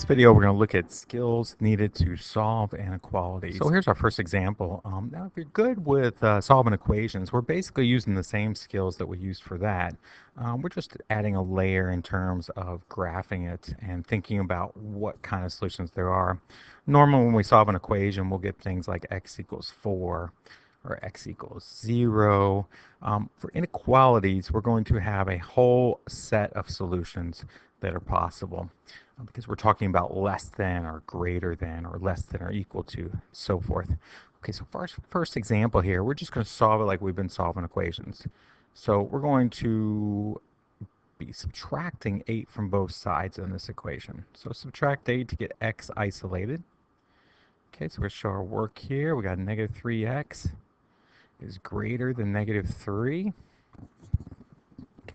this video, we're going to look at skills needed to solve inequalities. So here's our first example. Now, if you're good with solving equations, we're basically using the same skills that we used for that. We're just adding a layer in terms of graphing it and thinking about what kind of solutions there are. Normally, when we solve an equation, we'll get things like x equals 4 or x equals 0. For inequalities, we're going to have a whole set of solutions that are possible because we're talking about less than or greater than or less than or equal to, so forth. Okay, so first example here, we're just going to solve it like we've been solving equations. So we're going to be subtracting 8 from both sides in this equation. So subtract 8 to get x isolated. Okay, so we'll show our work here. We got negative 3x is greater than negative 3.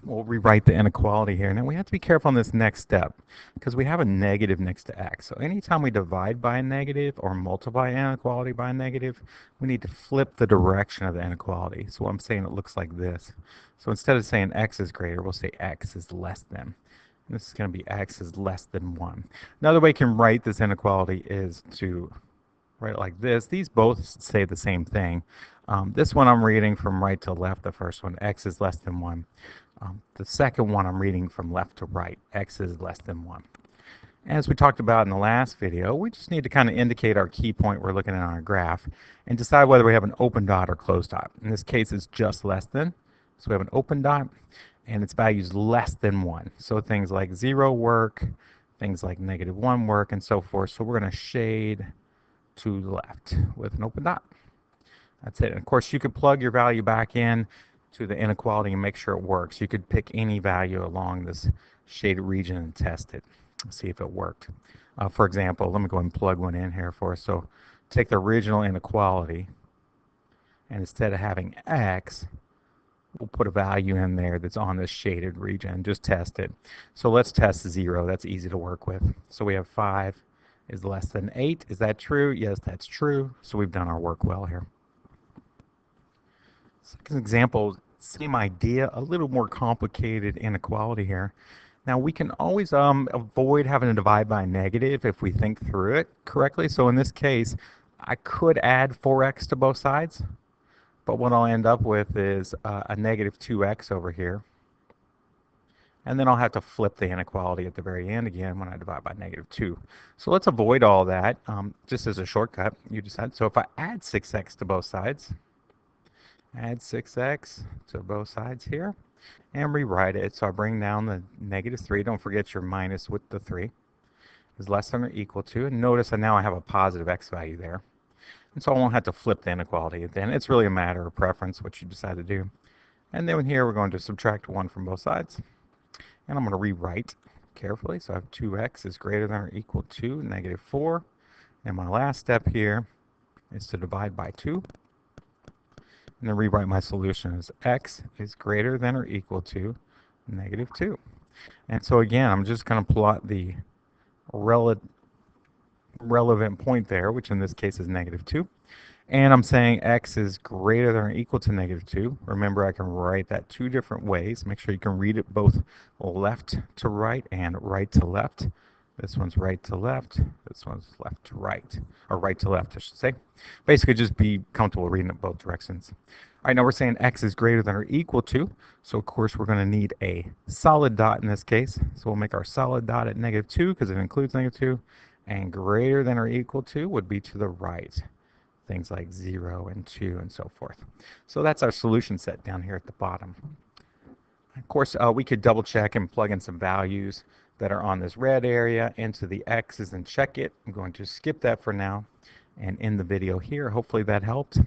We'll rewrite the inequality here. Now we have to be careful on this next step because we have a negative next to x. So anytime we divide by a negative or multiply an inequality by a negative, we need to flip the direction of the inequality. So I'm saying it looks like this. So instead of saying x is greater, we'll say x is less than. And this is going to be x is less than 1. Another way you can write this inequality is to write it like this. These both say the same thing. This one I'm reading from right to left, the first one, x is less than 1. The second one I'm reading from left to right, x is less than 1. As we talked about in the last video, we just need to kind of indicate our key point we're looking at on our graph and decide whether we have an open dot or closed dot. In this case, it's just less than. So we have an open dot and its value is less than 1. So things like 0 work, things like negative 1 work, and so forth. So we're going to shade to the left with an open dot. That's it. And of course, you could plug your value back in to the inequality and make sure it works. You could pick any value along this shaded region and test it, see if it worked. For example, let me go and plug one in here for us. So take the original inequality, and instead of having x, we'll put a value in there that's on this shaded region. Just test it. So let's test 0. That's easy to work with. So we have 5 is less than 8. Is that true? Yes, that's true. So we've done our work well here. Second example, same idea, a little more complicated inequality here. Now we can always avoid having to divide by a negative if we think through it correctly. So in this case, I could add 4x to both sides, but what I'll end up with is a negative 2x over here. And then I'll have to flip the inequality at the very end again when I divide by negative 2. So let's avoid all that just as a shortcut. You decide. So if I add 6x to both sides, add 6x to both sides here and rewrite it. So I bring down the negative 3. Don't forget your minus with the 3 is less than or equal to. And notice that now I have a positive x value there. And so I won't have to flip the inequality. Then it's really a matter of preference what you decide to do. And then here we're going to subtract 1 from both sides. And I'm going to rewrite carefully. So I have 2x is greater than or equal to negative 4. And my last step here is to divide by 2. And then rewrite my solution as x is greater than or equal to negative 2. And so again, I'm just going to plot the relevant point there, which in this case is negative 2. And I'm saying x is greater than or equal to negative 2. Remember, I can write that 2 different ways. Make sure you can read it both left to right and right to left. This one's right to left. This one's left to right. Or right to left, I should say. Basically, just be comfortable reading it both directions. All right, now we're saying x is greater than or equal to. So, of course, we're going to need a solid dot in this case. So we'll make our solid dot at negative 2 because it includes negative 2. And greater than or equal to would be to the right. Things like 0 and 2 and so forth. So that's our solution set down here at the bottom. Of course, we could double check and plug in some values that are on this red area into the x's and check it. I'm going to skip that for now and end the video here. Hopefully that helped.